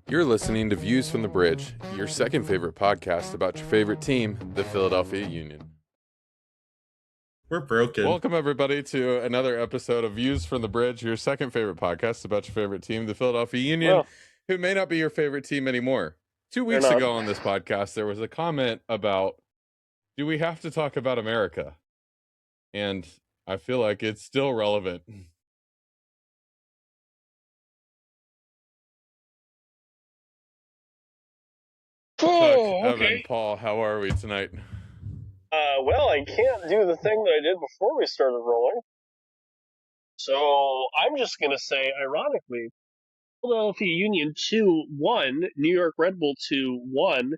You're listening to Views from the Bridge, your second favorite podcast about your favorite team, the Philadelphia Union. We're broken. Welcome, everybody, to another episode of Views from the Bridge, your second favorite podcast about your favorite team, the Philadelphia Union, who may not be your favorite team anymore. 2 weeks ago on this podcast, there was a comment about, do we have to talk about America? And I feel like it's still relevant. Chuck, Evan, Paul, how are we tonight? Well, I can't do the thing that I did before we started rolling. So I'm just going to say, ironically, Philadelphia Union 2-1, New York Red Bull 2-1,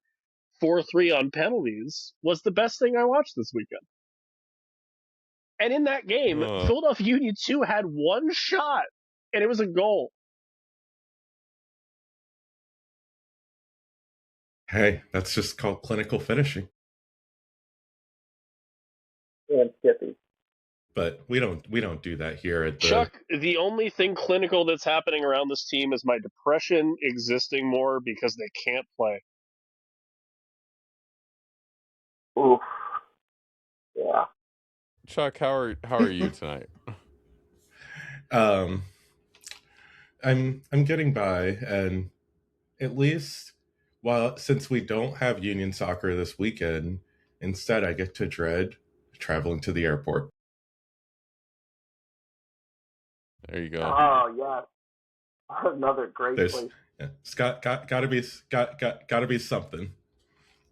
4-3 on penalties was the best thing I watched this weekend. And in that game, Philadelphia Union 2 had one shot, and it was a goal. Hey, that's just called clinical finishing. And Skippy. But we don't do that here at the... Chuck, the only thing clinical that's happening around this team is my depression existing more because they can't play. Oof. Yeah. Chuck, how are you tonight? I'm getting by, and at least since we don't have Union soccer this weekend, instead I get to dread traveling to the airport. There you go. Oh yeah, another great place. Yeah, it's gotta be something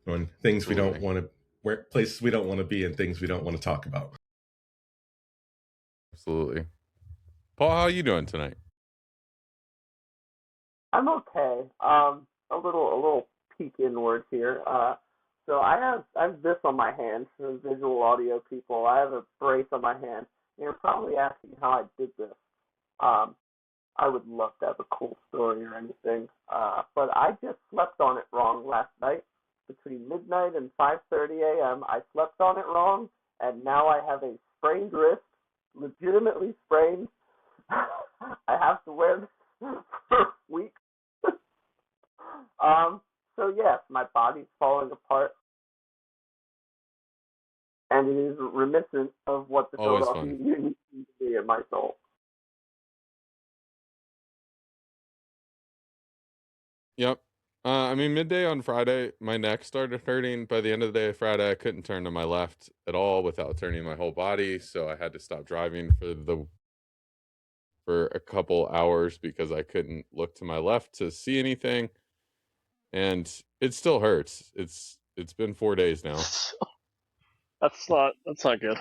when things we don't want to, where places we don't want to be, and things we don't want to talk about. Absolutely. Paul, how are you doing tonight? I'm okay. A little peek inward here. So I have this on my hand for visual audio people. I have a brace on my hand. You're probably asking how I did this. I would love to have a cool story or anything. But I just slept on it wrong last night. Between midnight and 5:30 a.m., I slept on it wrong, and now I have a sprained wrist, legitimately sprained. I have to wear this for weeks. So yes, my body's falling apart, and it is reminiscent of what the Philadelphia Union seems to be in my soul. Yep. Midday on Friday, my neck started hurting. By the end of the day Friday, I couldn't turn to my left at all without turning my whole body, so I had to stop driving for a couple hours because I couldn't look to my left to see anything. And it still hurts. It's been 4 days now. That's not good.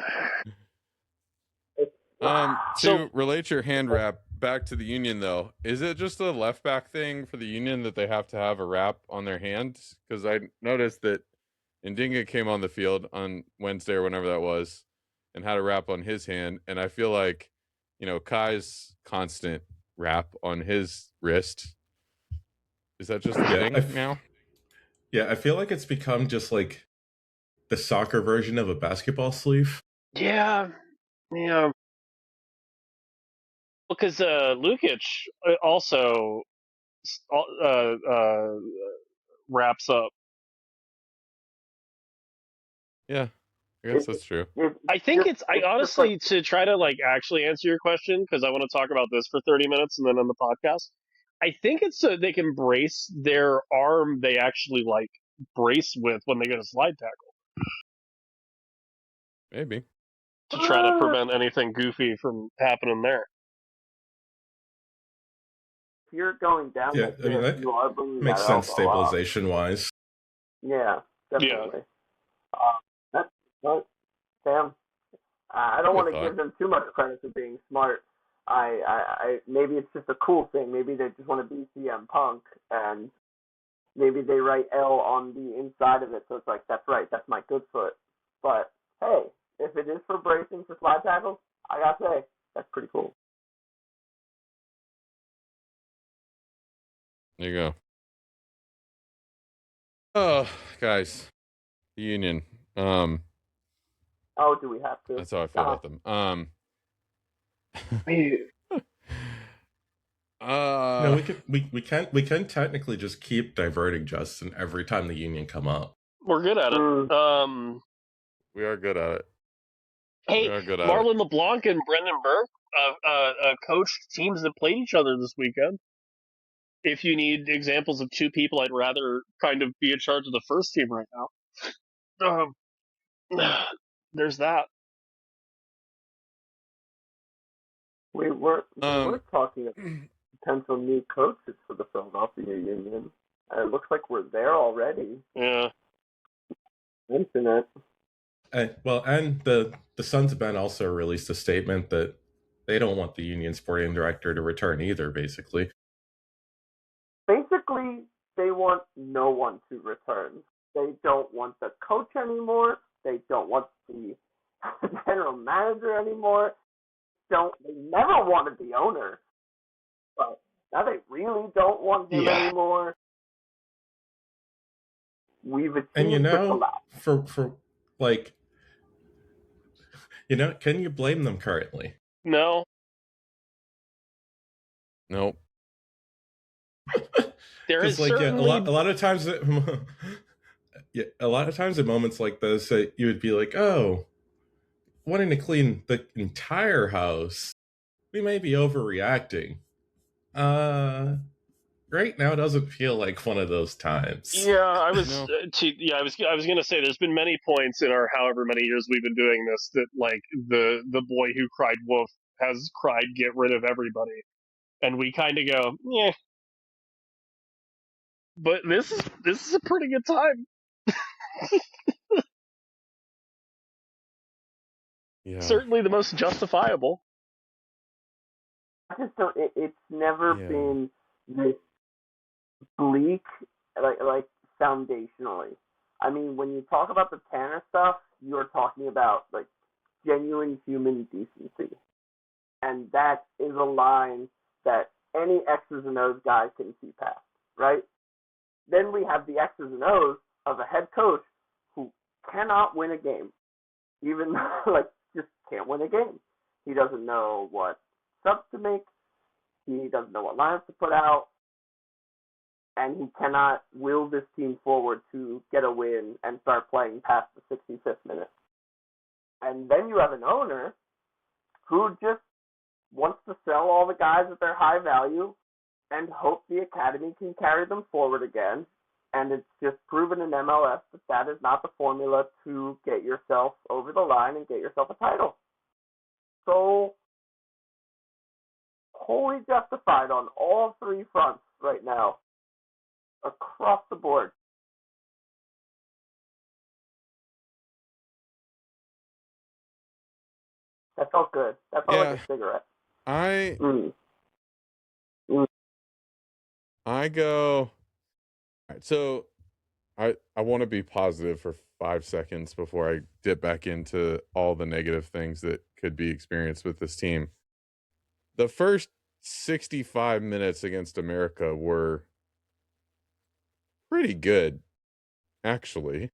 To relate your hand wrap back to the Union, though, is it just a left back thing for the Union that they have to have a wrap on their hand? Because I noticed that Ndinga came on the field on Wednesday or whenever that was and had a wrap on his hand, and I feel like, Kai's constant wrap on his wrist. Is that just a thing now? Yeah, I feel like it's become just like the soccer version of a basketball sleeve. Yeah. Because Lukic also wraps up. Yeah, I guess that's true. I think I honestly, to try to actually answer your question, because I want to talk about this for 30 minutes and then on the podcast, I think it's so they can brace their arm they actually brace with when they get a slide tackle. Maybe. To try to prevent anything goofy from happening there. If you're going down that you are bringing makes that sense stabilization-wise. Yeah, definitely. Sam, I don't want to give them too much credit for being smart. I maybe it's just a cool thing. Maybe they just want to be CM Punk, and maybe they write L on the inside of it, so it's like, that's right, that's my good foot. But hey, if it is for bracing for slide tackles, I gotta say, that's pretty cool. There you go. Oh, guys, the Union. Oh, do we have to? That's how I feel about them. No, we can technically just keep diverting Justin every time the Union come up. We're good at it. We are good at it. Hey, We are good at it. Marlon LeBlanc and Brendan Burke coached teams that played each other this weekend. If you need examples of two people, I'd rather kind of be in charge of the first team right now. There's that. We were talking about potential new coaches for the Philadelphia Union. It looks like we're there already. Yeah. Internet. And the Sons of Ben also released a statement that they don't want the Union sporting director to return either, basically. Basically, they want no one to return. They don't want the coach anymore. They don't want the general manager anymore. They never wanted the owner. But now they really don't want him anymore. We've achieved for like, can you blame them currently? No. Nope. There is like certainly... a lot of times a lot of times at moments like this, you would be like, oh, wanting to clean the entire house, we may be overreacting. Right now doesn't feel like one of those times. Yeah, I was gonna say there's been many points in our however many years we've been doing this that like the boy who cried wolf has cried get rid of everybody, and we kind of go yeah. But this is a pretty good time. Yeah. Certainly the most justifiable. I just don't. It's never been this bleak, like foundationally. I mean, when you talk about the Tanner stuff, you're talking about like genuine human decency, and that is a line that any X's and O's guy can see past, right? Then we have the X's and O's of a head coach who cannot win a game, even like just can't win a game. He doesn't know what subs to make. He doesn't know what lines to put out. And he cannot will this team forward to get a win and start playing past the 65th minute. And then you have an owner who just wants to sell all the guys at their high value and hope the academy can carry them forward again. And it's just proven in MLS that is not the formula to get yourself over the line and get yourself a title. So, wholly justified on all three fronts right now, across the board. That felt good. That felt like a cigarette. I go. All right, so I want to be positive for 5 seconds before I dip back into all the negative things that could be experienced with this team. The first 65 minutes against America were pretty good, actually.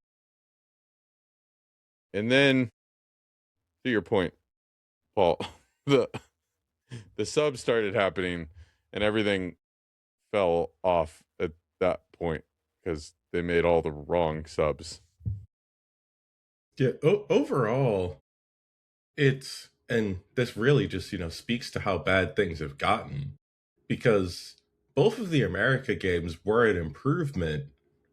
And then, to your point, Paul, the subs started happening and everything fell off at that point because they made all the wrong subs. Yeah, overall, and this really just, speaks to how bad things have gotten, because both of the America games were an improvement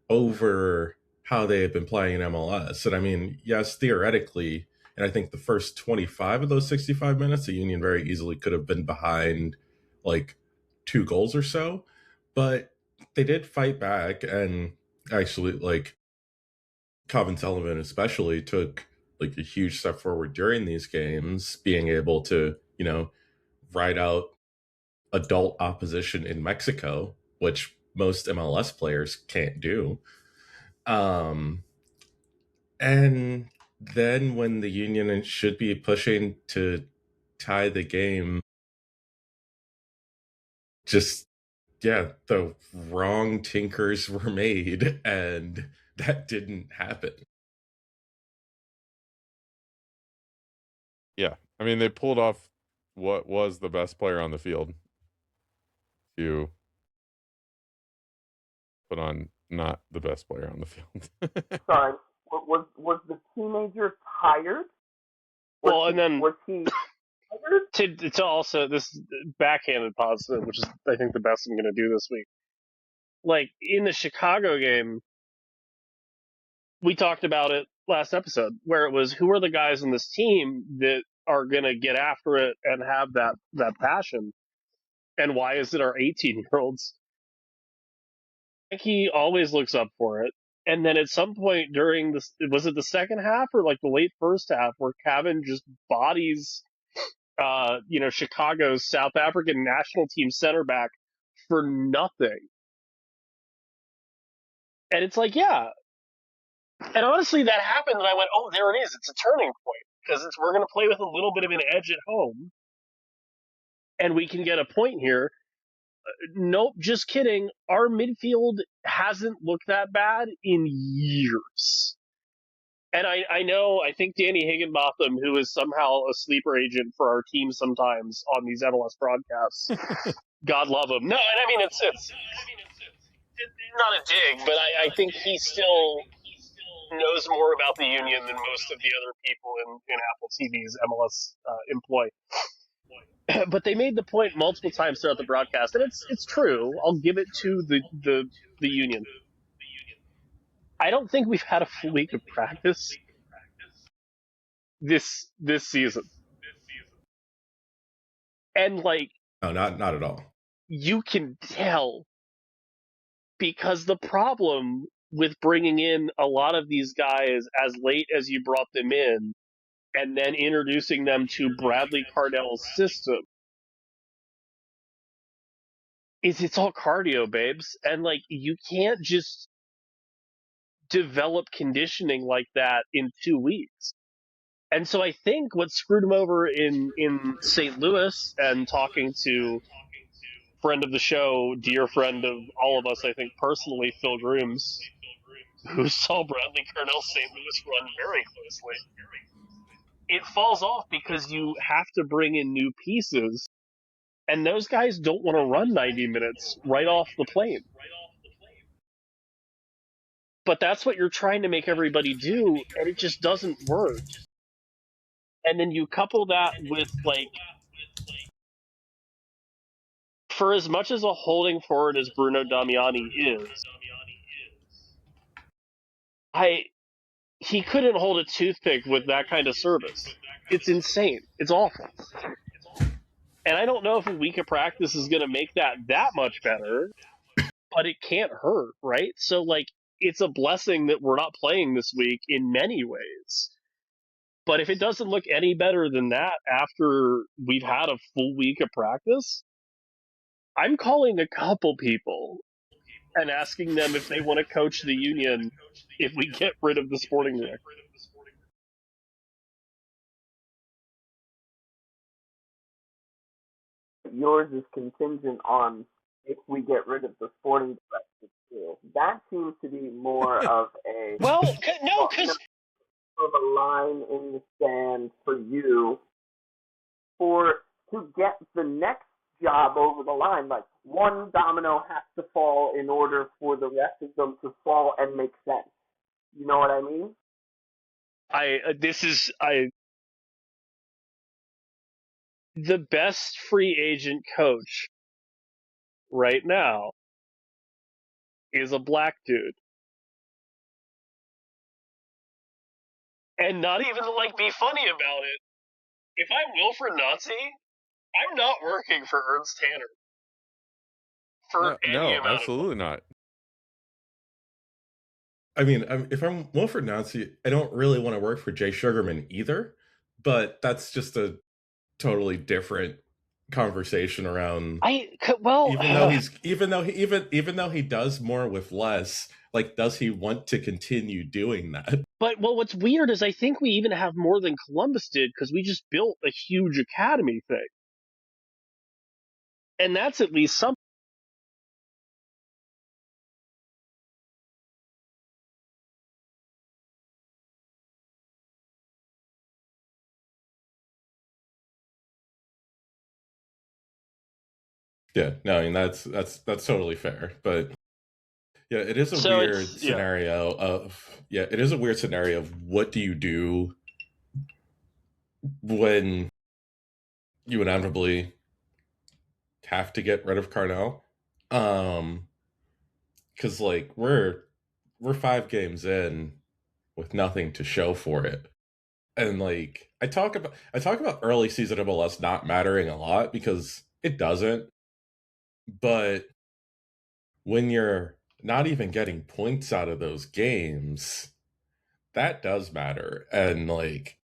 over how they had been playing in MLS. And I mean, yes, theoretically, and I think the first 25 of those 65 minutes, the Union very easily could have been behind like 2 goals or so, but they did fight back, and actually, like, Calvin Sullivan especially took like a huge step forward during these games, being able to, ride out adult opposition in Mexico, which most MLS players can't do. And then when the Union should be pushing to tie the game, just, the wrong tinkers were made, and that didn't happen. Yeah, I mean, they pulled off what was the best player on the field. to put on not the best player on the field. Sorry, was the teenager tired? Well, and then Was he tired? to also this backhanded positive, which is I think the best I'm going to do this week. Like in the Chicago game, we talked about it last episode, where it was who are the guys on this team that are going to get after it and have that passion, and why is it our 18-year-olds? He always looks up for it. And then at some point during this, was it the second half or like the late first half, where Cavan just bodies, Chicago's South African national team center back for nothing. And it's like, yeah. And honestly, that happened, and I went, oh, there it is. It's a turning point, because we're going to play with a little bit of an edge at home, and we can get a point here. Nope, just kidding. Our midfield hasn't looked that bad in years. And I know, I think Danny Higginbotham, who is somehow a sleeper agent for our team sometimes on these MLS broadcasts, God love him. No, and I mean, it's not a dig, but I think he still knows more about the Union than most of the other people in Apple TV's MLS employ. But they made the point multiple times throughout the broadcast, and it's true. I'll give it to the Union. I don't think we've had a full week of practice this season, and like, No, not at all. you can tell, because the problem with bringing in a lot of these guys as late as you brought them in, and then introducing them to Bradley Cardell's system, is it's all cardio, babes. And like, you can't just develop conditioning like that in 2 weeks. And so I think what screwed him over in St. Louis, and talking to friend of the show, dear friend of all of us, I think personally, Phil Grooms, who saw Bradley Cardell's St. Louis run very closely, it falls off because you have to bring in new pieces, and those guys don't want to run 90 minutes right off the plane. But that's what you're trying to make everybody do, and it just doesn't work. And then you couple that with, like, for as much as a holding forward as Bruno Damiani is, he couldn't hold a toothpick with that kind of service. It's insane. It's awful. And I don't know if a week of practice is going to make that much better, but it can't hurt, right? So, like, it's a blessing that we're not playing this week in many ways. But if it doesn't look any better than that after we've had a full week of practice, I'm calling a couple people and asking them if they want to coach the Union if we get rid of the sporting director. Yours is contingent on if we get rid of the sporting director too. That seems to be more of a Well, no, because of a line in the sand for you to get the next job over the line. Like, one domino has to fall in order for the rest of them to fall and make sense. You know what I mean? The best free agent coach right now is a black dude. And not even to, like, be funny about it, if I'm Wilfred Nazi, I'm not working for Ernst Tanner. No, absolutely not. I mean, if I'm Wilfred Nazi, I don't really want to work for Jay Sugarman either, but that's just a totally different conversation around. Even though he does more with less, like, does he want to continue doing that? But what's weird is I think we even have more than Columbus did, because we just built a huge academy thing, and that's at least something. Yeah, no, I mean that's totally fair. But yeah, it is a So weird scenario of what do you do when you inevitably have to get rid of Carnell? Because like we're 5 games in with nothing to show for it. And like I talk about early season MLS not mattering a lot because it doesn't, but when you're not even getting points out of those games, that does matter. And like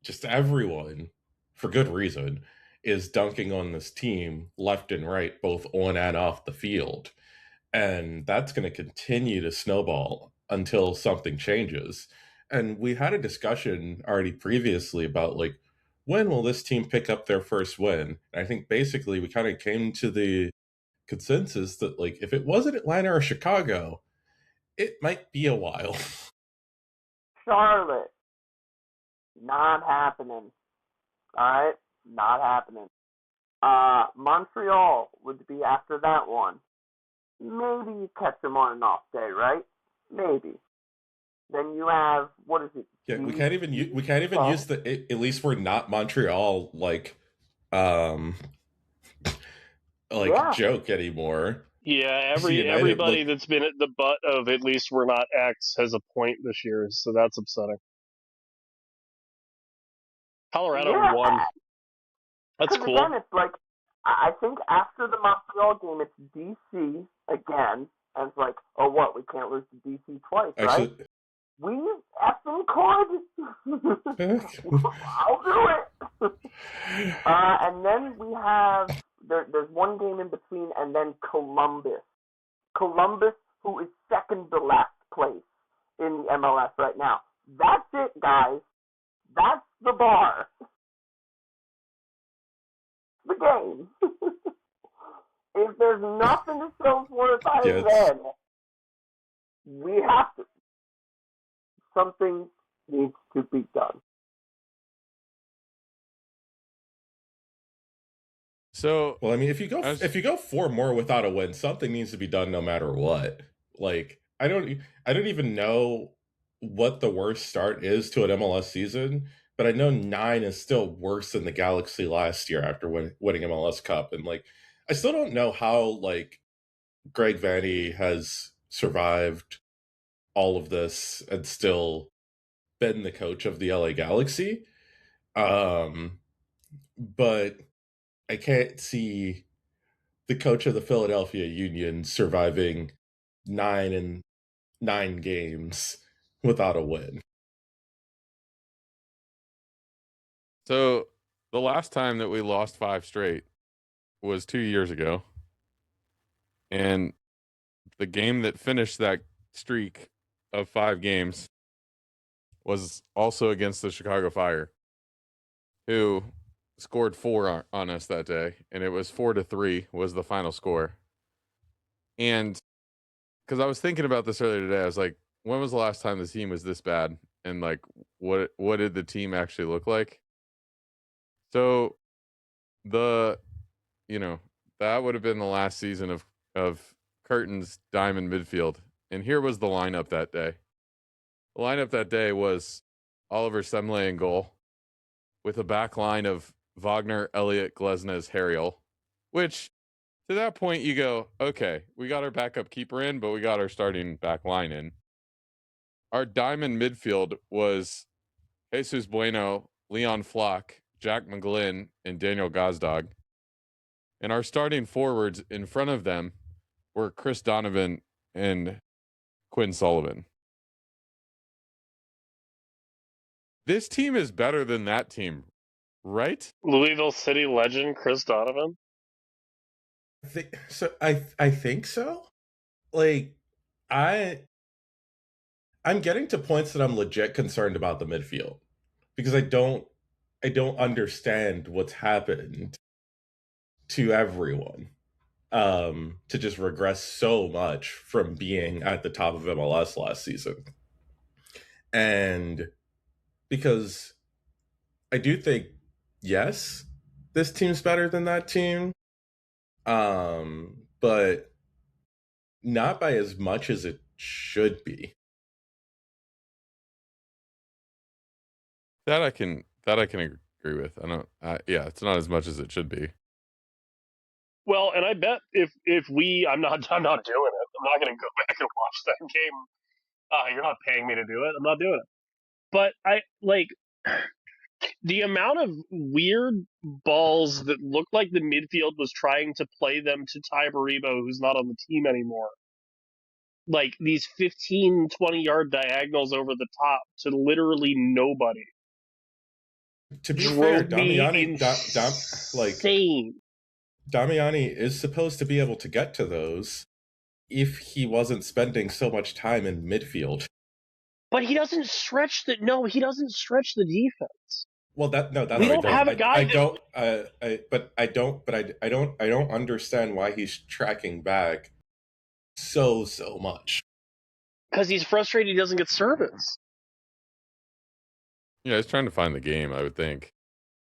just everyone, for good reason, is dunking on this team left and right, both on and off the field. And that's going to continue to snowball until something changes. And we had a discussion already previously about like when will this team pick up their first win? And I think basically we kind of came to the consensus that like if it wasn't Atlanta or Chicago, it might be a while. Charlotte, not happening. All right, not happening. Montreal would be after that one. Maybe you catch them on an off day, right? Maybe. Then you have what is it? Yeah, we can't even use the at least we're not Montreal um Yeah, joke anymore. yeah, DC United everybody look that's been at the butt of at least we're not X has a point this year, so that's upsetting. Colorado yeah. won. That's Because again, cool. it's like I think after the Montreal game, it's DC again, and it's like, oh, what? We can't lose to DC twice, right? actually We effing could. I'll do it. And then we have there's one game in between, and then Columbus. Columbus, who is second to last place in the MLS right now. That's it, guys. That's the bar. The game. If there's nothing to show for it by yeah, then, we have to. Something needs to be done. So well, I mean, if you go I was, if you go 4 more without a win, something needs to be done no matter what. Like I don't even know what the worst start is to an MLS season, but I know 9 is still worse than the Galaxy last year after winning MLS Cup, and like I still don't know how like Greg Vanney has survived all of this and still been the coach of the LA Galaxy. Um, but I can't see the coach of the Philadelphia Union surviving 9 games without a win. so the last time that we lost 5 straight was 2 years ago, and the game that finished that streak of 5 games was also against the Chicago Fire, who scored 4 on us that day, and it was 4-3 was the final score. And because I was thinking about this earlier today, I was like, when was the last time the team was this bad? And like, what did the team actually look like? So the you know that would have been the last season of Curtin's diamond midfield, and here was the lineup that day. The lineup that day was Oliver Semle in goal, with a back line of Wagner, Elliott, Glesnes, Harriel, which to that point you go, okay, we got our backup keeper in, but we got our starting back line in. Our diamond midfield was Jesus Bueno, Leon Flock, Jack McGlynn, and Daniel Gazdag. And our starting forwards in front of them were Chris Donovan and Quinn Sullivan. This team is better than that team, right? Louisville City legend Chris Donovan. I think so. Like I I'm getting to points that I'm legit concerned about the midfield because I don't understand what's happened to everyone to just regress so much from being at the top of MLS last season. And because I do think yes, this team's better than that team. But not by as much as it should be. That I can agree with. I don't. Yeah, it's not as much as it should be. Well, and I bet if I'm not doing it. I'm not going to go back and watch that game. You're not paying me to do it. I'm not doing it. But I like the amount of weird balls that looked like the midfield was trying to play them to Ty Baribo, who's not on the team anymore. Like these 15, 20-yard diagonals over the top to literally nobody. To be fair, Drove me Damiani is supposed to be able to get to those if he wasn't spending so much time in midfield. But he doesn't stretch the. No, he doesn't stretch the defense. Well, that's We don't have a guy. I don't understand why he's tracking back so much. Because he's frustrated he doesn't get service. Yeah, he's trying to find the game, I would think.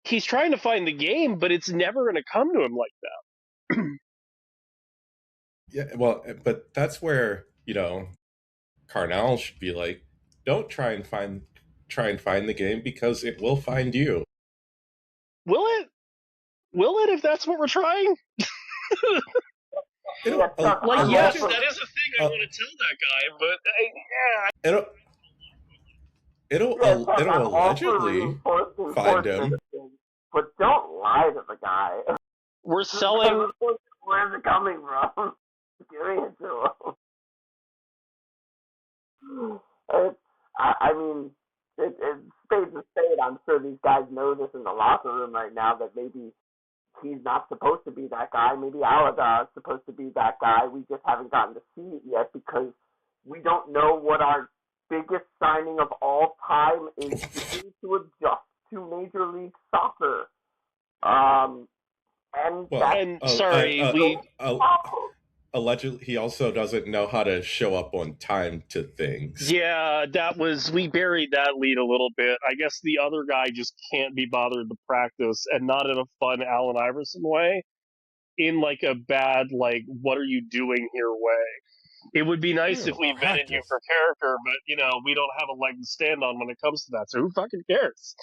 He's trying to find the game, but it's never going to come to him like that. Yeah, well, but that's where, Carnell should be like, don't try and find the game because it will find you. Will it? Will it if that's what we're trying? Yes, that is a thing I want to tell that guy, but it'll allegedly find him. But don't lie to the guy. We're selling. Where's it coming from? Giving it to him. I mean, it's spade to spade. I'm sure these guys know this in the locker room right now that maybe he's not supposed to be that guy. Maybe Alada is supposed to be that guy. We just haven't gotten to see it yet because we don't know what our biggest signing of all time is to adjust to Major League Soccer. Allegedly, he also doesn't know how to show up on time to things. Yeah, we buried that lead a little bit. I guess the other guy just can't be bothered to practice, and not in a fun Allen Iverson way, in like a bad, like, what are you doing here way. It would be nice if we vetted you for character, but, we don't have a leg to stand on when it comes to that, so who fucking cares?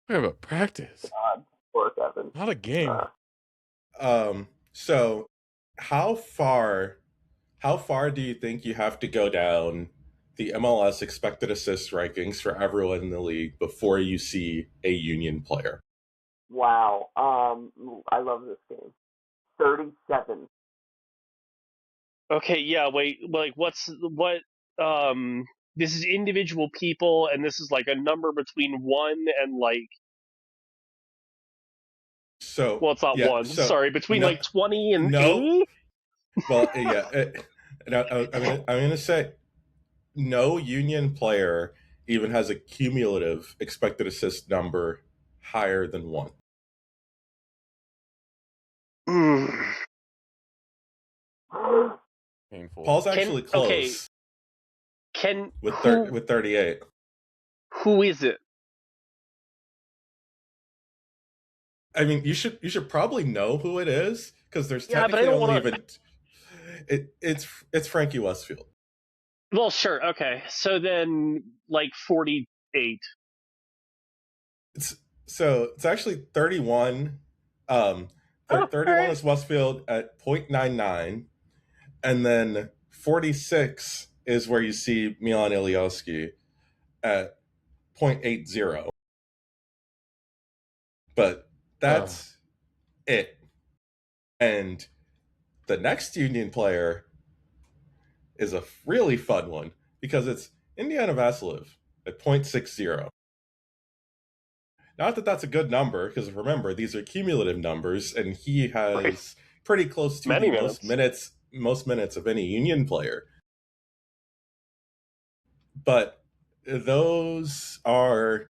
We have a practice. Poor Kevin. Not a game. So how far do you think you have to go down the MLS expected assist rankings for everyone in the league before you see a Union player? Wow. I love this game. 37. Okay, yeah, wait, like, this is individual people, and this is like a number between 1 and like... So, well, it's not 1. Sorry, between like 20 and 80? Well, yeah. I'm going to say no Union player even has a cumulative expected assist number higher than 1. Painful. Paul's actually close. Okay. With 38. Who is it? I mean, you should probably know who it is because there's technically it's Frankie Westfield. Well, sure, okay. So then, like 48. It's actually 31. 31 right. Is Westfield at 0.99, and then 46 is where you see Milan Ilioski at 0.80. But that's it. And the next Union player is a really fun one because it's Indiana Vasilev at 0.60. Not that that's a good number, because remember, these are cumulative numbers, and he has pretty close to most minutes of any Union player. But those are...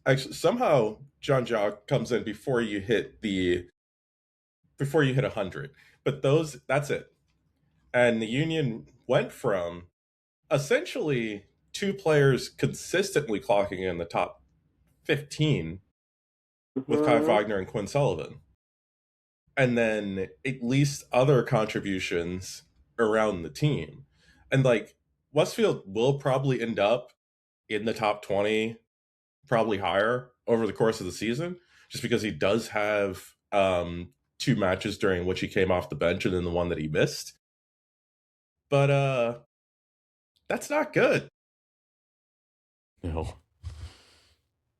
Actually, somehow Jean-Jacques comes in before you hit 100. But that's it. And the Union went from essentially 2 players consistently clocking in the top 15 with Kai Wagner and Quinn Sullivan. And then at least other contributions around the team. And like Westfield will probably end up in the top 20, probably higher over the course of the season, just because he does have two matches during which he came off the bench and then the one that he missed. But that's not good. No.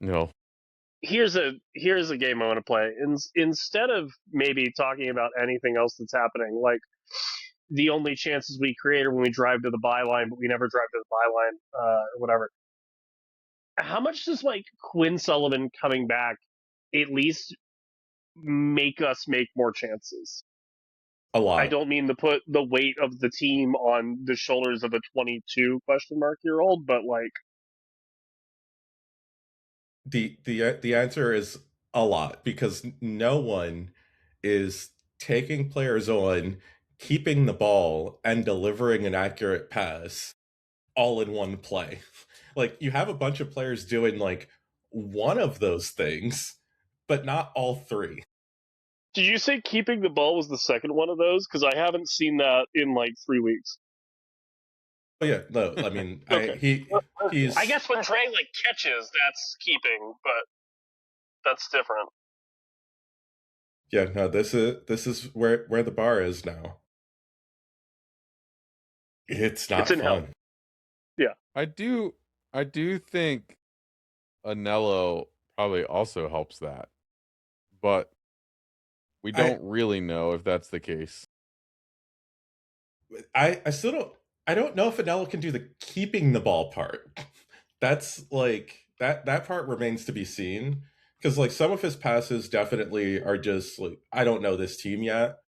No. Here's a game I want to play. Instead of maybe talking about anything else that's happening, like the only chances we create are when we drive to the byline, but we never drive to the byline, or whatever. How much does like Quinn Sullivan coming back at least make us make more chances? A lot. I don't mean to put the weight of the team on the shoulders of a 22 year old, but like the answer is a lot, because no one is taking players on, keeping the ball, and delivering an accurate pass all in one play. Like, you have a bunch of players doing like one of those things, but not all three. Did you say keeping the ball was the second one of those? Because I haven't seen that in like 3 weeks. Oh yeah, no, I mean, Okay. he's. I guess when Trey like catches, that's keeping, but that's different. Yeah, no, this is where the bar is now. It's not in hell. fun. Yeah. I do think Anello probably also helps that, but we don't really know if that's the case. I still don't know if Anello can do the keeping the ball part. That's like that part remains to be seen, because like some of his passes definitely are just like, I don't know this team yet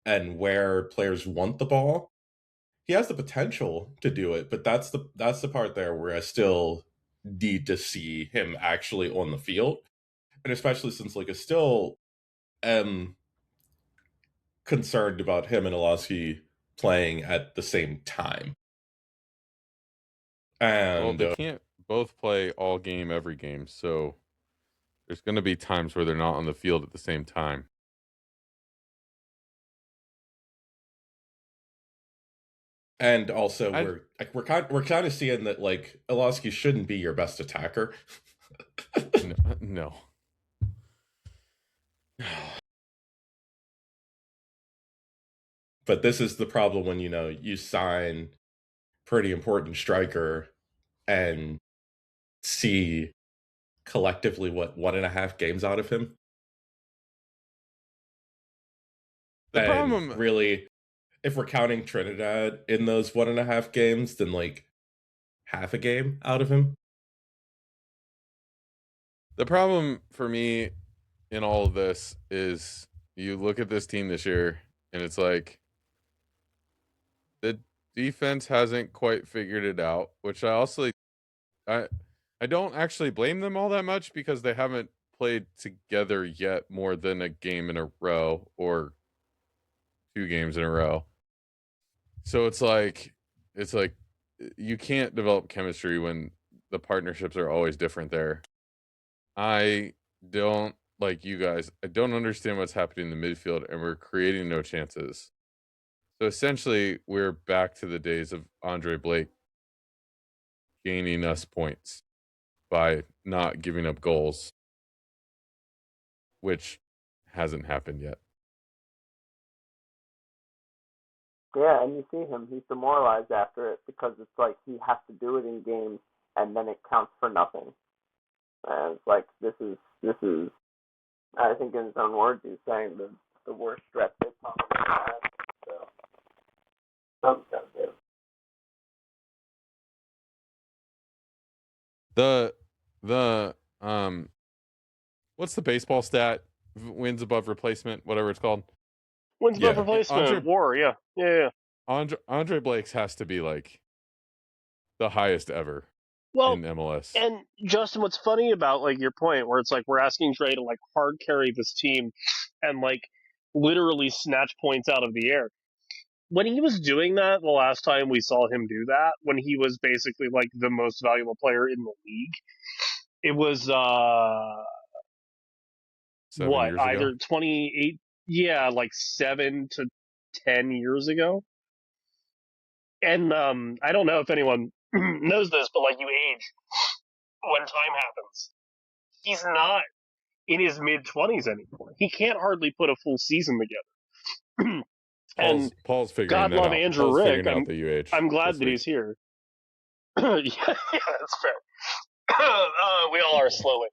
and where players want the ball. He has the potential to do it, but that's the part there where I still need to see him actually on the field. And especially since like I still am concerned about him and Olowski playing at the same time. And Well, they can't both play all game every game, so there's going to be times where they're not on the field at the same time. And also, we're kind of seeing that like Olowski shouldn't be your best attacker. No. But this is the problem when you sign pretty important striker and see collectively what 1.5 games out of him. The and problem, really, if we're counting Trinidad in those 1.5 games, then like half a game out of him. The problem for me in all of this is you look at this team this year and it's like the defense hasn't quite figured it out, which I don't actually blame them all that much, because they haven't played together yet more than a game in a row or 2 games in a row. So it's like you can't develop chemistry when the partnerships are always different there. I don't, like you guys, I don't understand what's happening in the midfield, and we're creating no chances. So essentially, we're back to the days of Andre Blake gaining us points by not giving up goals, which hasn't happened yet. Yeah, and you see him, he's demoralized after it because it's like he has to do it in games and then it counts for nothing. And it's like this is I think in his own words he's saying the worst stretch they've probably had. So something's gotta give. The what's the baseball stat? Wins above replacement, whatever it's called. Wins above replacement, WAR, yeah. Andre Blake's has to be like the highest ever in MLS. And Justin, what's funny about like your point where it's like we're asking Dre to like hard carry this team and like literally snatch points out of the air. When he was doing that the last time we saw him do that, when he was basically like the most valuable player in the league, it was 7 years ago. Either 28, yeah, like 7 to 10 years ago. And I don't know if anyone knows this, but like you age when time happens. He's not in his mid-20s anymore. He can't hardly put a full season together. And Paul's figuring God that love out. Andrew Paul's Rick. figuring out the UH. I'm glad this that week. he's here. Yeah, that's fair. We all are slowly.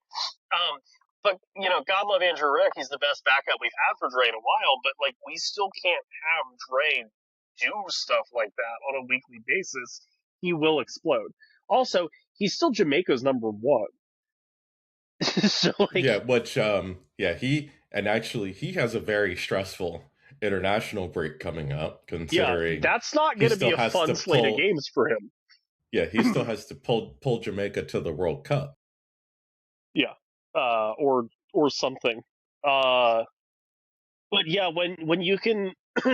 But God love Andrew Rick. He's the best backup we've had for Dre in a while. But like, we still can't have Dre do stuff like that on a weekly basis. He will explode. Also, he's still Jamaica's number one. So like, Yeah, which he has a very stressful international break coming up, considering that's not he going to be still a has fun to slate of pull- games for him. Yeah, he still has to pull Jamaica to the World Cup. Yeah, or something. But yeah, when you can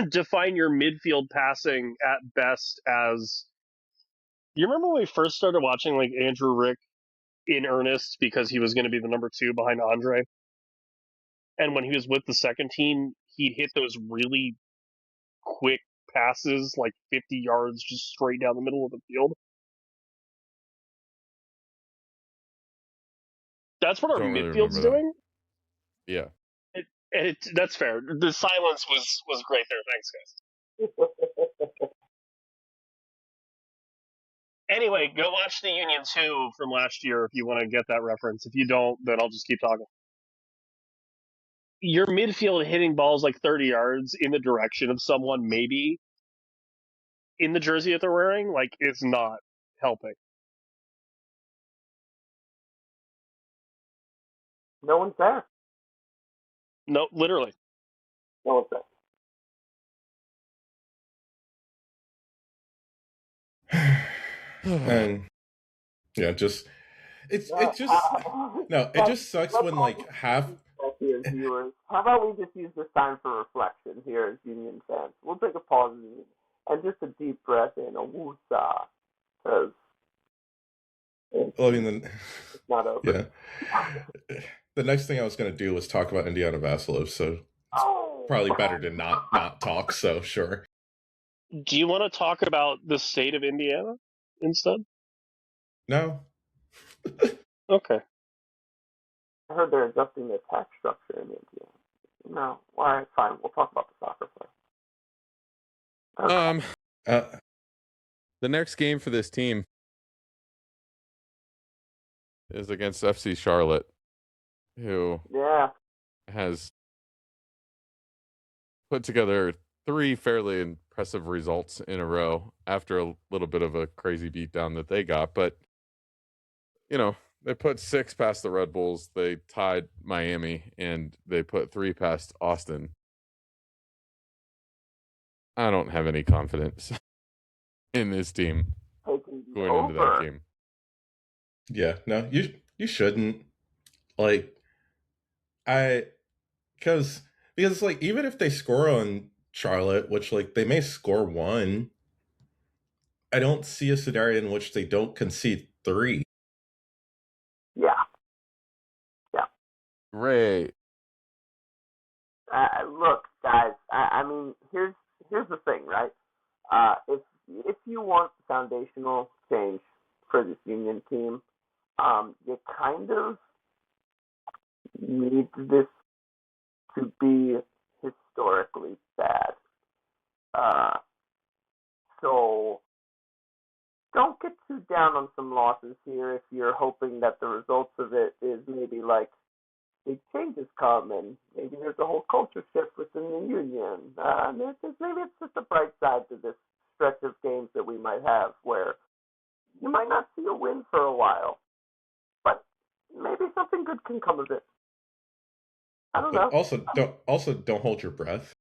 define your midfield passing at best as, you remember when we first started watching like Andrew Rick in earnest because he was going to be the number 2 behind Andre, and when he was with the second team, he'd hit those really quick passes like 50 yards just straight down the middle of the field. That's what our Don't really midfield's remember that. doing. Yeah. That's fair. The silence was great there. Thanks, guys. Anyway, go watch the Union 2 from last year if you want to get that reference. If you don't, then I'll just keep talking. Your midfield hitting balls like 30 yards in the direction of someone maybe in the jersey that they're wearing, like, is not helping. No one's there. No, literally. No one's there. And yeah, it just sucks when like half. Here, viewers, how about we just use this time for reflection here as Union fans? We'll take a pause and just a deep breath in, a woosah, because Well, I mean, it's not over. Yeah. The next thing I was going to do was talk about Indiana Vasilov, so it's probably better to not talk. So sure. Do you want to talk about the state of Indiana instead? No. Okay. I heard they're adjusting their tax structure in Indiana. No, all right, fine. We'll talk about the soccer player. Okay. The next game for this team is against FC Charlotte, who has put together 3 fairly impressive results in a row after a little bit of a crazy beatdown that they got. But, they put 6 past the Red Bulls. They tied Miami, and they put 3 past Austin. I don't have any confidence in this team going into that game. Yeah, no, you shouldn't. Like, because like, even if they score on Charlotte, which like they may score 1, I don't see a scenario in which they don't concede 3. Yeah. Right. Look, guys. I mean, here's the thing, right? If you want foundational change for this Union team, you kind of need this to be historically bad. So don't get too down on some losses here if you're hoping that the results of it is maybe like big changes come and maybe there's a whole culture shift within the Union. Maybe it's just a bright side to this stretch of games that we might have where you might not see a win for a while, but maybe something good can come of it. I don't know. Also don't hold your breath.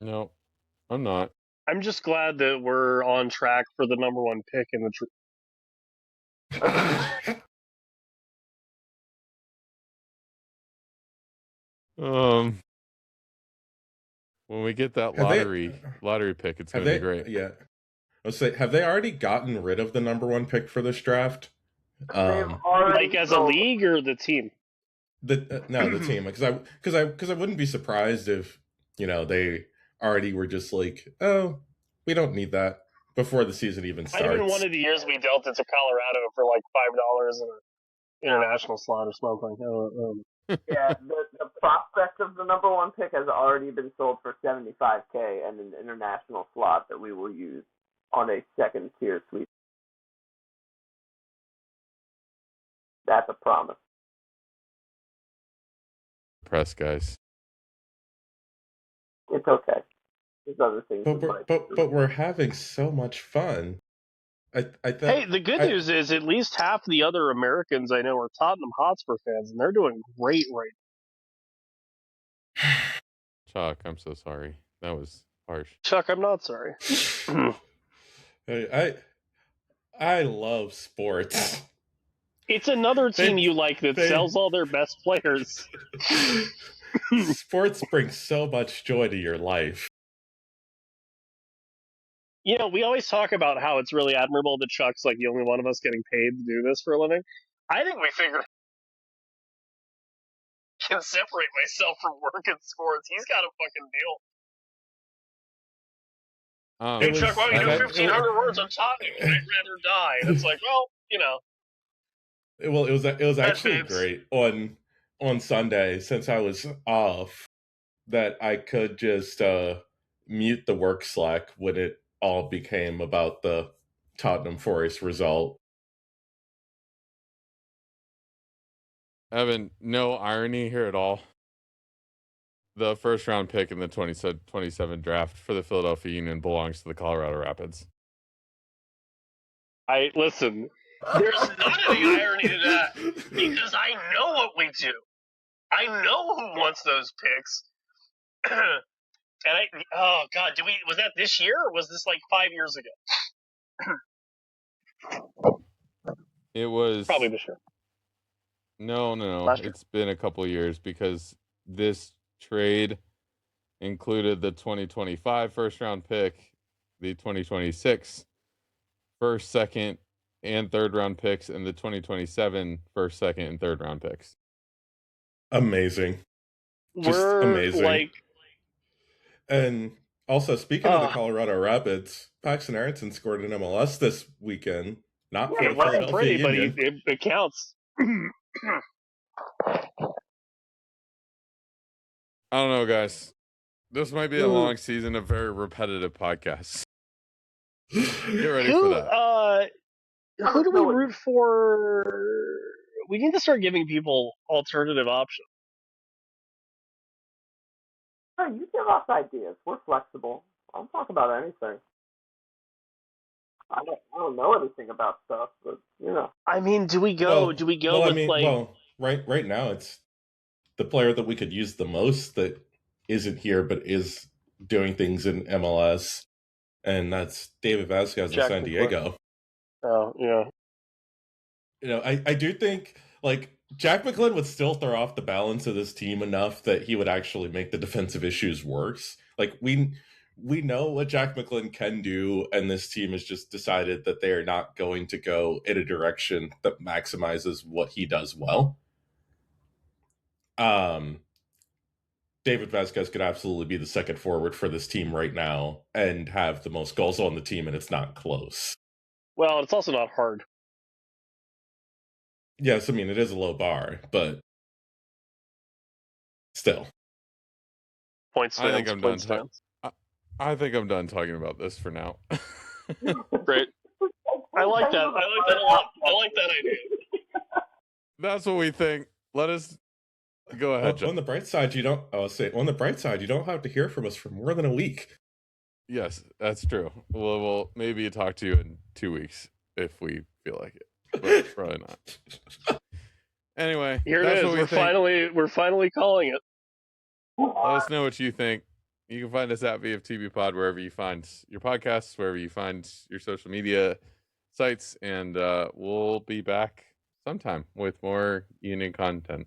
No, I'm not. I'm just glad that we're on track for the number 1 pick in the when we get that lottery pick, it's going to be great. Yeah. Let's say, have they already gotten rid of the number 1 pick for this draft? like as a league or the team? the team, because I wouldn't be surprised if they already were just like, oh, we don't need that before the season even Might have been starts. one of the years we dealt it to Colorado for like $5 in an international slot or something. Yeah, the prospect of the number one pick has already been sold for $75K and an international slot that we will use on a second tier sweep. That's a promise. Press, guys. It's okay. There's other things. But we're having so much fun. Hey, the good news is at least half the other Americans I know are Tottenham Hotspur fans, and they're doing great right Chuck, I'm so sorry. That was harsh. Chuck, I'm not sorry. I love sports. It's another team you like that sells all their best players. Sports brings so much joy to your life. We always talk about how it's really admirable that Chuck's like the only one of us getting paid to do this for a living. I think we figured I can separate myself from work and sports. He's got a fucking deal. Hey, Chuck, why don't you do 1,500 words on Tottenham? I'd rather die. And it's like, well, Well, it was actually great on Sunday, since I was off, that I could just mute the work Slack when it all became about the Tottenham Forest result. Evan, no irony here at all. The first round pick in the 2027 draft for the Philadelphia Union belongs to the Colorado Rapids. Listen, there's not any irony to that, because I know what we do. I know who wants those picks. And oh God, was that this year or was this like 5 years ago? It was probably this year. No. It's been a couple of years, because this trade included the 2025 first round pick, the 2026 first, second, and third round picks, and the 2027 first, second, and third round picks. Amazing. Amazing. And also, speaking of the Colorado Rapids, Paxton Ernst scored an MLS this weekend. Not for the Philadelphia Union. But it counts. I don't know, guys. This might be a long season of very repetitive podcasts. Get ready for that. Who do we root for? We need to start giving people alternative options. Hey, you give us ideas. We're flexible. I'll talk about anything. I don't know anything about stuff, but I mean, do we go with right now it's the player that we could use the most that isn't here but is doing things in MLS, and that's David Vasquez in San Diego. Oh, yeah. I do think Jack McLean would still throw off the balance of this team enough that he would actually make the defensive issues worse. We know what Jack McLean can do, and this team has just decided that they are not going to go in a direction that maximizes what he does well. David Vasquez could absolutely be the second forward for this team right now and have the most goals on the team, and it's not close. Well, it's also not hard. Yes, I mean, it is a low bar, but still. Points. I think I'm done. I think I'm done talking about this for now. Great. I like that. I like that a lot. I like that idea. That's what we think. Let us go ahead, John. On the bright side, you don't have to hear from us for more than a week. Yes, that's true. We'll maybe talk to you in 2 weeks if we feel like it. But probably not. Anyway, here it is. We're finally calling it. Let us know what you think. You can find us at VFTB Pod wherever you find your podcasts, wherever you find your social media sites, and we'll be back sometime with more Union content.